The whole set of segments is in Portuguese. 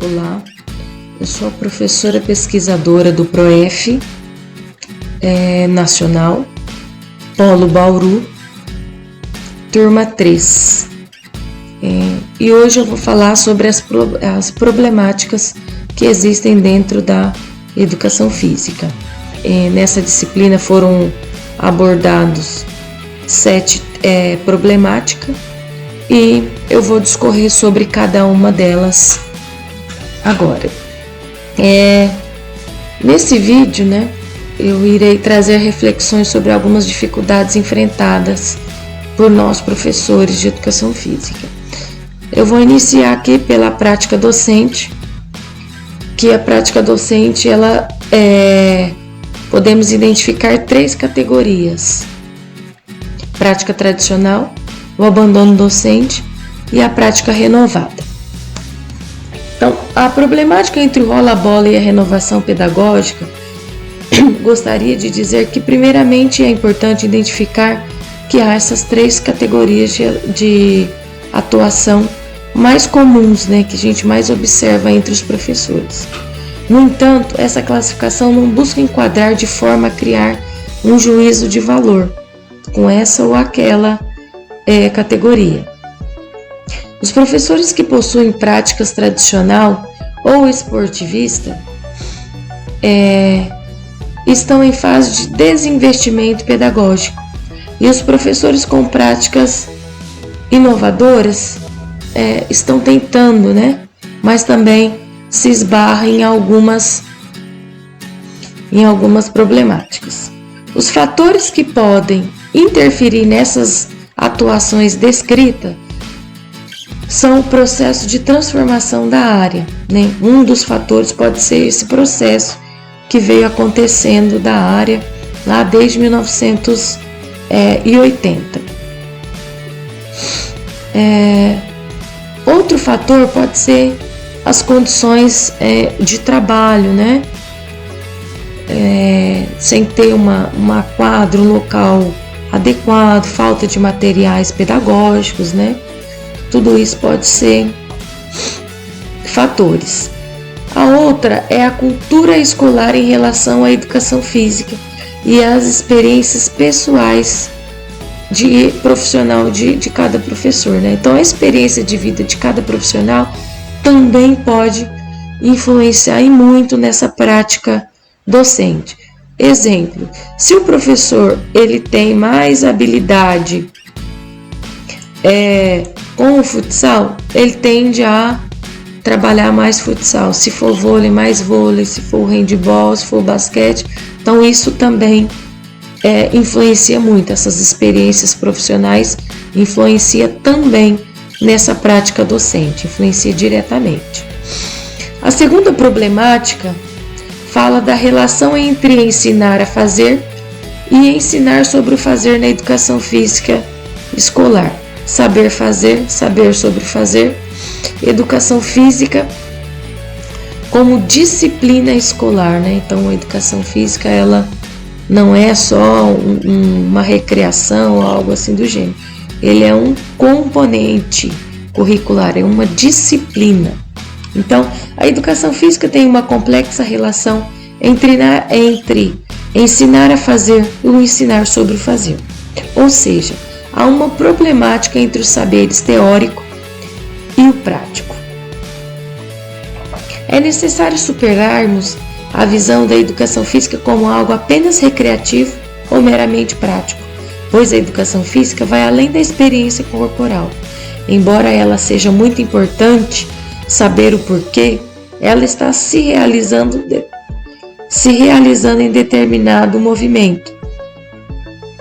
Olá, eu sou a professora pesquisadora do PROEF Nacional, Polo Bauru, turma 3. E hoje eu vou falar sobre as problemáticas que existem dentro da educação física. Nessa disciplina foram abordados 7 problemáticas e eu vou discorrer sobre cada uma delas agora. Nesse vídeo, eu irei trazer reflexões sobre algumas dificuldades enfrentadas por nós professores de educação física. Eu vou iniciar aqui pela prática docente, que a prática docente, podemos identificar 3 categorias: prática tradicional, o abandono docente e a prática renovada. Então, a problemática entre o rola-bola e a renovação pedagógica, gostaria de dizer que, primeiramente, é importante identificar que há essas 3 categorias de atuação mais comuns, que a gente mais observa entre os professores. No entanto, essa classificação não busca enquadrar de forma a criar um juízo de valor com essa ou aquela categoria. Os professores que possuem práticas tradicional ou esportivista estão em fase de desinvestimento pedagógico, e os professores com práticas inovadoras estão tentando, mas também se esbarra em algumas problemáticas. Os fatores que podem interferir nessas atuações descritas são o processo de transformação da área. Um dos fatores pode ser esse processo que veio acontecendo da área lá desde 1980. Outro fator pode ser as condições de trabalho, sem ter uma quadro local adequado, falta de materiais pedagógicos, Tudo isso pode ser fatores. A outra é a cultura escolar em relação à educação física e as experiências pessoais de profissional de cada professor, Então, a experiência de vida de cada profissional também pode influenciar e muito nessa prática docente. Exemplo, se o professor ele tem mais habilidade com o futsal, ele tende a trabalhar mais futsal. Se for vôlei, mais vôlei. Se for handebol, se for basquete. Então, isso também influencia muito. Essas experiências profissionais influencia também nessa prática docente, influencia diretamente. A segunda problemática fala da relação entre ensinar a fazer e ensinar sobre o fazer na educação física escolar. Saber fazer, saber sobre fazer, educação física como disciplina escolar, Então, a educação física, ela não é só uma recreação ou algo assim do gênero. Ele é um componente curricular, é uma disciplina. Então, a educação física tem uma complexa relação entre ensinar a fazer e o ensinar sobre o fazer. Ou seja, há uma problemática entre os saberes teórico e o prático. É necessário superarmos a visão da educação física como algo apenas recreativo ou meramente prático, pois a educação física vai além da experiência corporal. Embora ela seja muito importante saber o porquê, ela está se realizando em determinado movimento,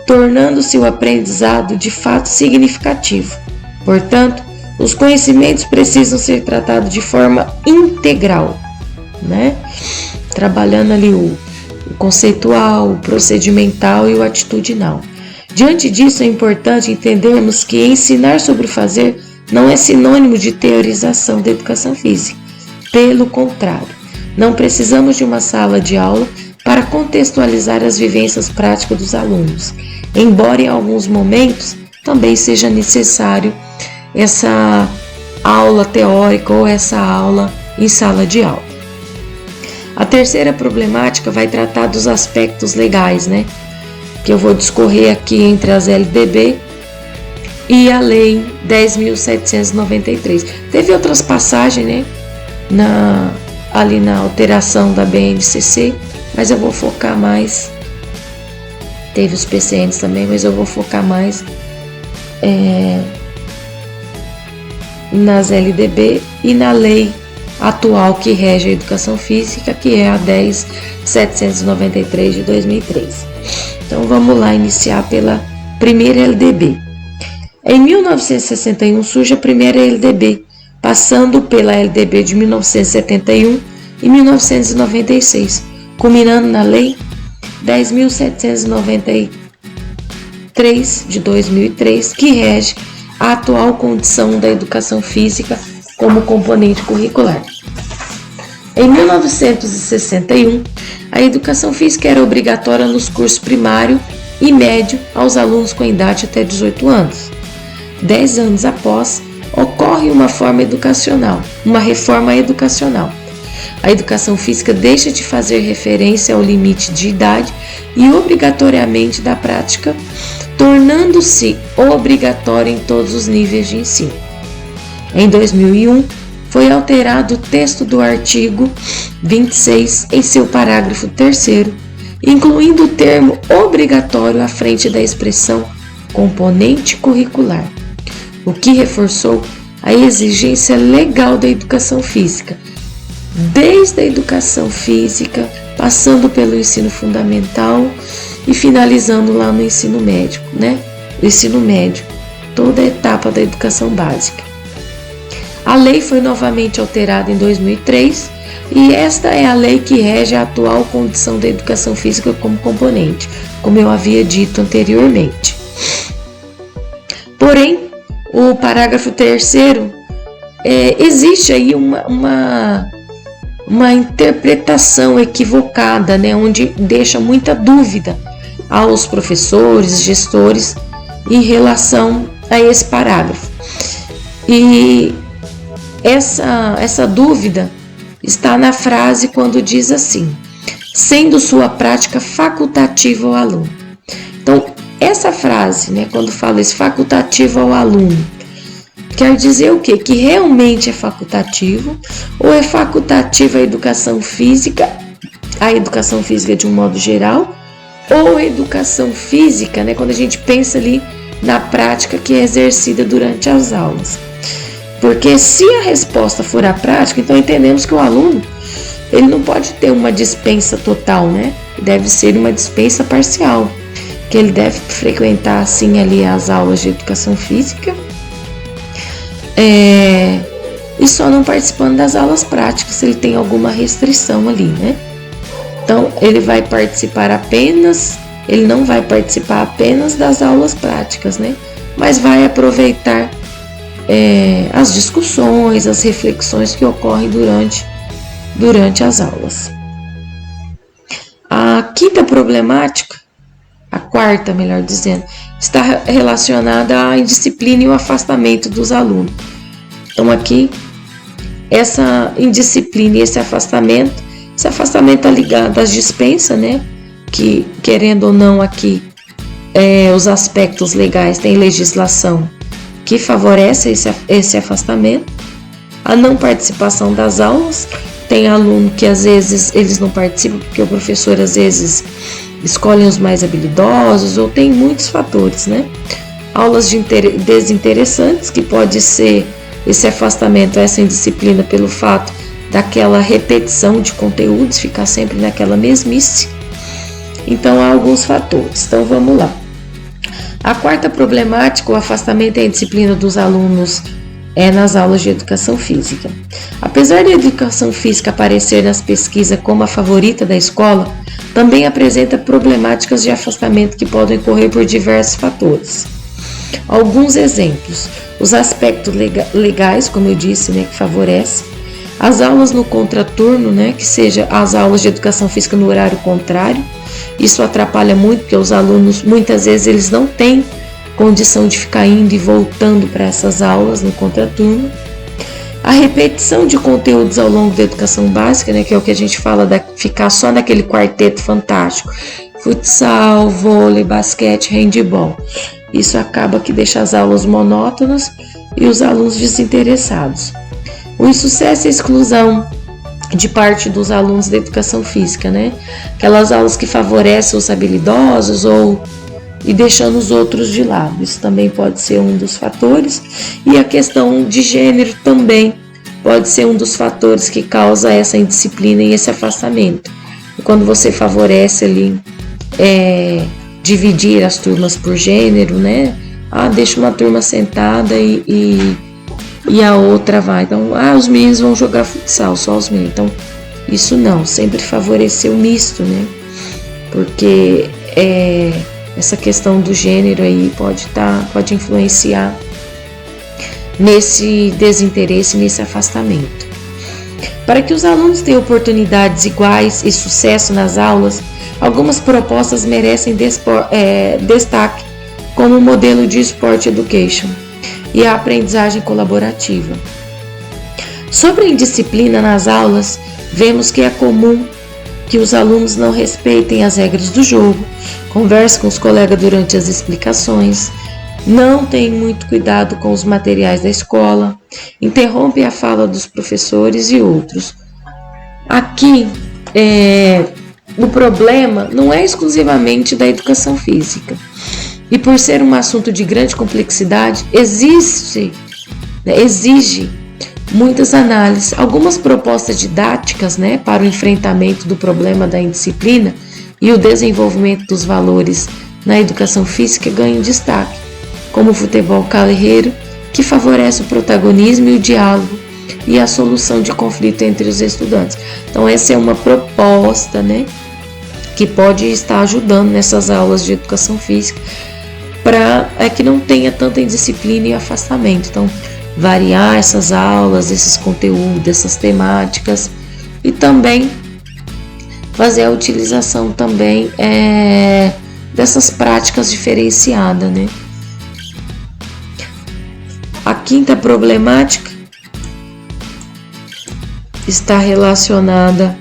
tornando-se o aprendizado de fato significativo. Portanto, os conhecimentos precisam ser tratados de forma integral, Trabalhando ali o conceitual, o procedimental e o atitudinal. Diante disso, é importante entendermos que ensinar sobre o fazer não é sinônimo de teorização da educação física. Pelo contrário, não precisamos de uma sala de aula para contextualizar as vivências práticas dos alunos, embora em alguns momentos também seja necessário essa aula teórica ou essa aula em sala de aula. A terceira problemática vai tratar dos aspectos legais, né? Que eu vou discorrer aqui entre as LDB e a Lei 10.793. Teve outras passagens, né? Ali na alteração da BNCC, mas eu vou focar mais. Teve os PCNs também, mas eu vou focar mais nas LDB e na lei atual que rege a educação física, que é a 10.793 de 2003. Então vamos lá iniciar pela primeira LDB. Em 1961 surge a primeira LDB, passando pela LDB de 1971 e 1996, culminando na Lei 10.793 de 2003, que rege a atual condição da educação física como componente curricular. Em 1961, a educação física era obrigatória nos cursos primário e médio aos alunos com idade até 18 anos. 10 anos após, ocorre uma reforma educacional. A educação física deixa de fazer referência ao limite de idade e obrigatoriamente da prática, tornando-se obrigatória em todos os níveis de ensino. Em 2001, foi alterado o texto do artigo 26 em seu parágrafo 3º, incluindo o termo obrigatório à frente da expressão componente curricular, o que reforçou a exigência legal da educação física, desde a educação física, passando pelo ensino fundamental e finalizando lá no ensino médio, né? O ensino médio, toda a etapa da educação básica. A lei foi novamente alterada em 2003 e esta é a lei que rege a atual condição da educação física como componente, como eu havia dito anteriormente. Porém, o parágrafo 3º, existe aí uma interpretação equivocada, né, onde deixa muita dúvida aos professores, gestores, em relação a esse parágrafo. E essa dúvida está na frase quando diz assim: sendo sua prática facultativa ao aluno. Então, essa frase, né, quando fala isso, facultativo ao aluno, quer dizer o quê? Que realmente é facultativo, ou é facultativa a educação física de um modo geral, ou a educação física, né, quando a gente pensa ali na prática que é exercida durante as aulas. Porque se a resposta for a prática, então entendemos que o aluno, ele não pode ter uma dispensa total, né? Deve ser uma dispensa parcial, que ele deve frequentar assim ali as aulas de educação física, e só não participando das aulas práticas se ele tem alguma restrição ali, né? Então ele não vai participar apenas das aulas práticas, né? Mas vai aproveitar as discussões, as reflexões que ocorrem durante as aulas. A quarta, melhor dizendo, está relacionada à indisciplina e o afastamento dos alunos. Então aqui, essa indisciplina e esse afastamento está ligado às dispensas, né? Que, querendo ou não, aqui os aspectos legais, tem legislação que favorece esse afastamento. A não participação das aulas, tem aluno que às vezes eles não participam porque o professor às vezes escolhe os mais habilidosos, ou tem muitos fatores, né? Aulas desinteressantes, que pode ser esse afastamento, essa indisciplina pelo fato daquela repetição de conteúdos, ficar sempre naquela mesmice. Então há alguns fatores, então vamos lá. A quarta problemática, o afastamento e a indisciplina dos alunos nas aulas de educação física. Apesar da educação física aparecer nas pesquisas como a favorita da escola, também apresenta problemáticas de afastamento que podem ocorrer por diversos fatores. Alguns exemplos: os aspectos legais, como eu disse, né, que favorece, as aulas no contraturno, né, que seja as aulas de educação física no horário contrário. Isso atrapalha muito, porque os alunos, muitas vezes, eles não têm condição de ficar indo e voltando para essas aulas no contraturno. A repetição de conteúdos ao longo da educação básica, né, que é o que a gente fala de ficar só naquele quarteto fantástico, futsal, vôlei, basquete, handebol. Isso acaba que deixa as aulas monótonas e os alunos desinteressados. O insucesso e a exclusão de parte dos alunos da educação física, né? Aquelas aulas que favorecem os habilidosos e deixando os outros de lado. Isso também pode ser um dos fatores. E a questão de gênero também pode ser um dos fatores que causa essa indisciplina e esse afastamento. E quando você favorece ali dividir as turmas por gênero, né? Deixa uma turma sentada e a outra vai. Então, os meninos vão jogar futsal, só os meninos. Então, isso não, sempre favorecer o misto, né? Porque essa questão do gênero aí pode influenciar nesse desinteresse, nesse afastamento. Para que os alunos tenham oportunidades iguais e sucesso nas aulas, algumas propostas merecem destaque, como o modelo de Sport Education e a aprendizagem colaborativa. Sobre a indisciplina nas aulas, vemos que é comum que os alunos não respeitem as regras do jogo, conversem com os colegas durante as explicações, não têm muito cuidado com os materiais da escola, interrompem a fala dos professores e outros. Aqui, o problema não é exclusivamente da educação física. E por ser um assunto de grande complexidade, exige muitas análises. Algumas propostas didáticas, né, para o enfrentamento do problema da indisciplina e o desenvolvimento dos valores na educação física ganham destaque, como o futebol carreiro, que favorece o protagonismo e o diálogo e a solução de conflito entre os estudantes. Então essa é uma proposta, né, que pode estar ajudando nessas aulas de educação física para que não tenha tanta indisciplina e afastamento. Então, variar essas aulas, esses conteúdos, essas temáticas e também fazer a utilização também dessas práticas diferenciadas, né? A quinta problemática está relacionada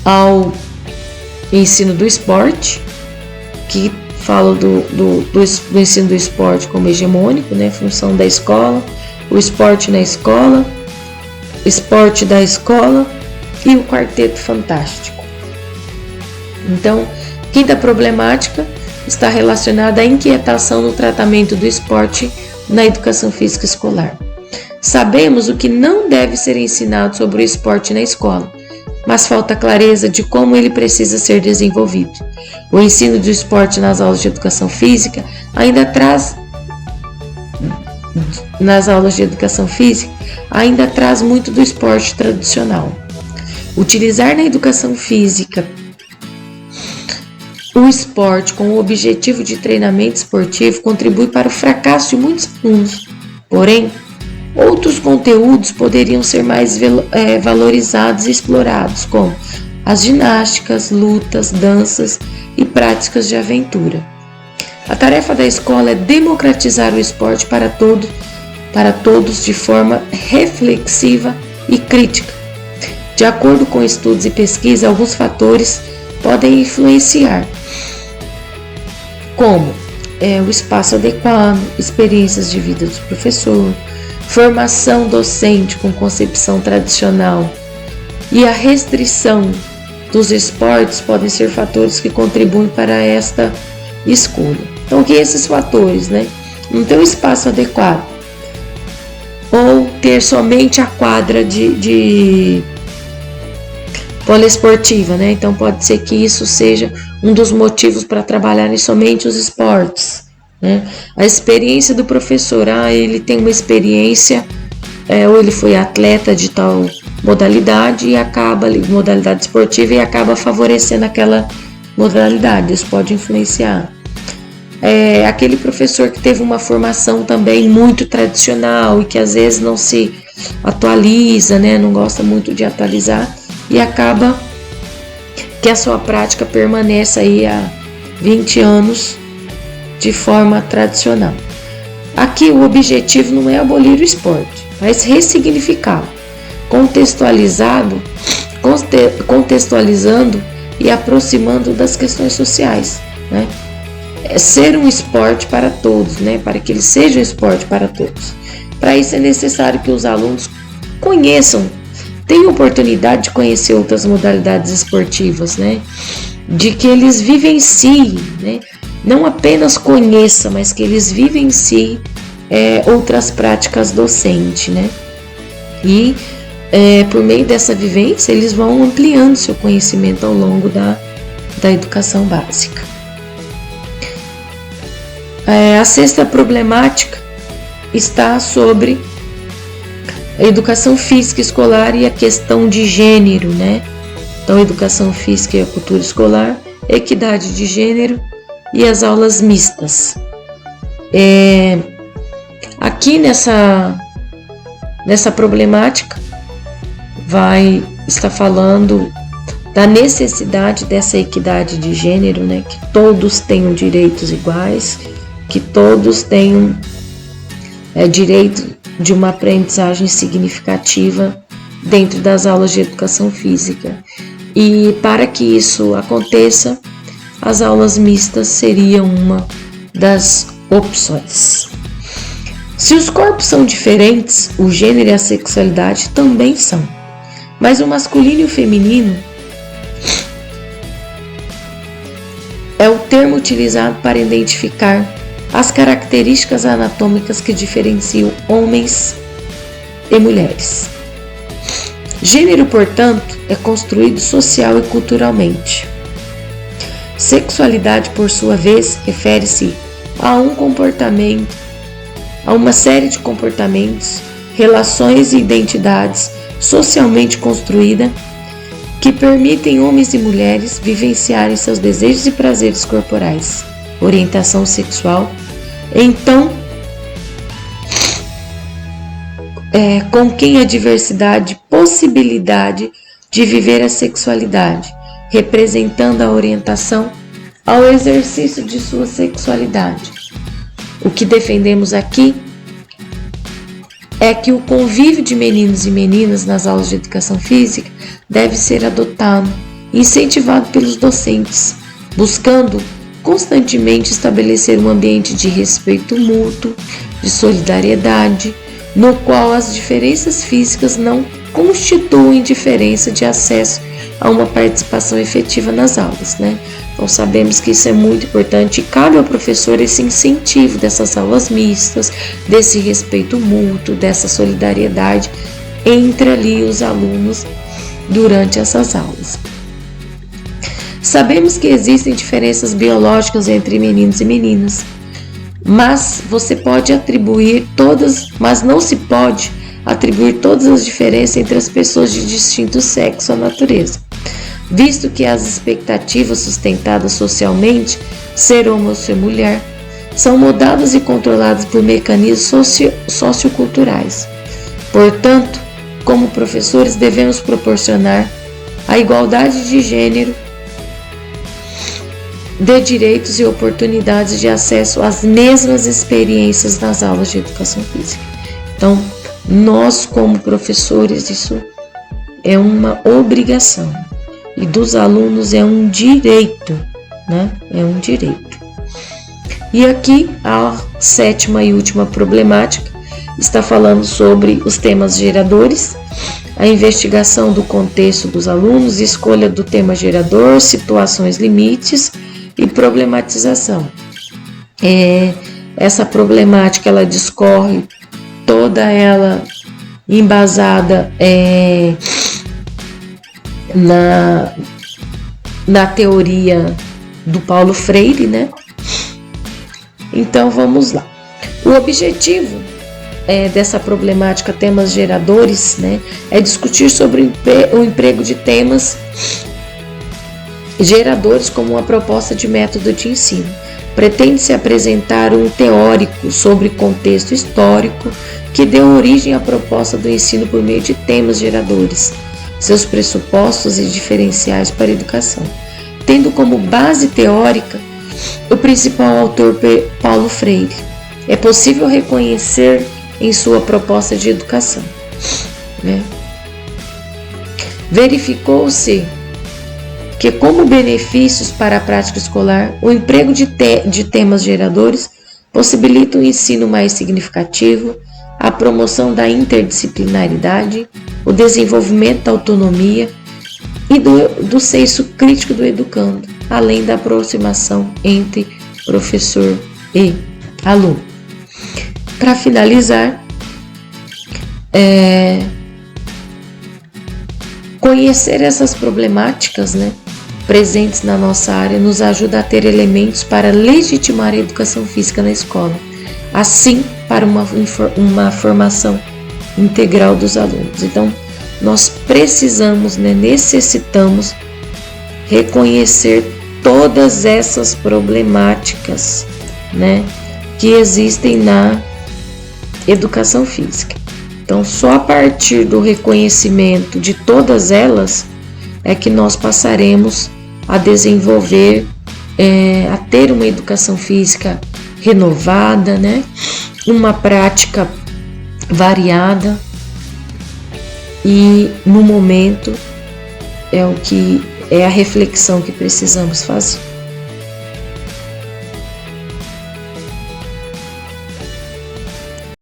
ao ensino do esporte, que fala do ensino do esporte como hegemônico, né? Função da escola, o esporte na escola, esporte da escola e o quarteto fantástico. Então, quinta problemática está relacionada à inquietação no tratamento do esporte na educação física escolar. Sabemos o que não deve ser ensinado sobre o esporte na escola, mas falta clareza de como ele precisa ser desenvolvido. O ensino do esporte nas aulas de educação física ainda traz muito do esporte tradicional. Utilizar na educação física o esporte com o objetivo de treinamento esportivo contribui para o fracasso de muitos alunos. Porém, outros conteúdos poderiam ser mais valorizados e explorados, como as ginásticas, lutas, danças e práticas de aventura. A tarefa da escola é democratizar o esporte para todos de forma reflexiva e crítica. De acordo com estudos e pesquisas, alguns fatores podem influenciar, como o espaço adequado, experiências de vida do professor, formação docente com concepção tradicional e a restrição dos esportes podem ser fatores que contribuem para esta escolha. Então, o que esses fatores, né? Não ter um espaço adequado ou ter somente a quadra de poliesportiva, né? Então, pode ser que isso seja um dos motivos para trabalharem somente os esportes, né? A experiência do professor, ele tem uma experiência, ou ele foi atleta de tal modalidade e acaba modalidade esportiva e acaba favorecendo aquela modalidade. Isso pode influenciar. Aquele professor que teve uma formação também muito tradicional e que às vezes não se atualiza, né? Não gosta muito de atualizar e acaba que a sua prática permanece aí há 20 anos de forma tradicional. Aqui o objetivo não é abolir o esporte, mas ressignificá-lo, contextualizando e aproximando das questões sociais, né? É ser um esporte para todos, né? Para que ele seja um esporte para todos. Para isso é necessário que os alunos conheçam, tenham oportunidade de conhecer outras modalidades esportivas, né? De que eles vivenciem, né? Não apenas conheçam, mas que eles vivenciem outras práticas docentes, né? E por meio dessa vivência, eles vão ampliando seu conhecimento ao longo da educação básica. A sexta problemática está sobre a educação física escolar e a questão de gênero, né? Então, educação física e a cultura escolar, equidade de gênero e as aulas mistas. Aqui nessa problemática vai estar falando da necessidade dessa equidade de gênero, né? Que todos tenham direitos iguais, que todos tenham direito de uma aprendizagem significativa dentro das aulas de educação física. E para que isso aconteça, as aulas mistas seriam uma das opções. Se os corpos são diferentes, o gênero e a sexualidade também são. Mas o masculino e o feminino é o termo utilizado para identificar as características anatômicas que diferenciam homens e mulheres. Gênero, portanto, é construído social e culturalmente. Sexualidade, por sua vez, refere-se a um comportamento, a uma série de comportamentos, relações e identidades socialmente construídas que permitem homens e mulheres vivenciarem seus desejos e prazeres corporais, orientação sexual, então, com quem a diversidade, possibilidade de viver a sexualidade, representando a orientação ao exercício de sua sexualidade. O que defendemos aqui é que o convívio de meninos e meninas nas aulas de educação física deve ser adotado, incentivado pelos docentes, buscando constantemente estabelecer um ambiente de respeito mútuo, de solidariedade, no qual as diferenças físicas não constituem diferença de acesso a uma participação efetiva nas aulas, né? Então sabemos que isso é muito importante e cabe ao professor esse incentivo dessas aulas mistas, desse respeito mútuo, dessa solidariedade entre ali os alunos durante essas aulas. Sabemos que existem diferenças biológicas entre meninos e meninas, mas não se pode atribuir todas as diferenças entre as pessoas de distinto sexo ou natureza, visto que as expectativas sustentadas socialmente, ser homem ou ser mulher, são moldadas e controladas por mecanismos socioculturais. Portanto, como professores, devemos proporcionar a igualdade de gênero, de direitos e oportunidades de acesso às mesmas experiências nas aulas de educação física. Então, nós como professores, isso é uma obrigação e dos alunos é um direito, né? É um direito. E aqui a sétima e última problemática está falando sobre os temas geradores, a investigação do contexto dos alunos, escolha do tema gerador, situações limites e problematização. Essa problemática ela discorre toda ela embasada na teoria do Paulo Freire, né? Então vamos lá. O objetivo dessa problemática temas geradores, né, é discutir sobre o emprego de temas geradores como uma proposta de método de ensino. Pretende-se apresentar um teórico sobre contexto histórico que deu origem à proposta do ensino por meio de temas geradores, seus pressupostos e diferenciais para a educação, tendo como base teórica o principal autor Paulo Freire. é possível reconhecer em sua proposta de educação, né? Verificou-se que, como benefícios para a prática escolar, o emprego de temas geradores possibilita um ensino mais significativo, a promoção da interdisciplinaridade, o desenvolvimento da autonomia e do senso crítico do educando, além da aproximação entre professor e aluno. Para finalizar, conhecer essas problemáticas, né, presentes na nossa área nos ajuda a ter elementos para legitimar a educação física na escola, assim para uma formação integral dos alunos. Então, nós precisamos, né, necessitamos reconhecer todas essas problemáticas, né, que existem na educação física. Então, só a partir do reconhecimento de todas elas é que nós passaremos a desenvolver, a ter uma educação física renovada, né? Uma prática variada, e no momento é a reflexão que precisamos fazer.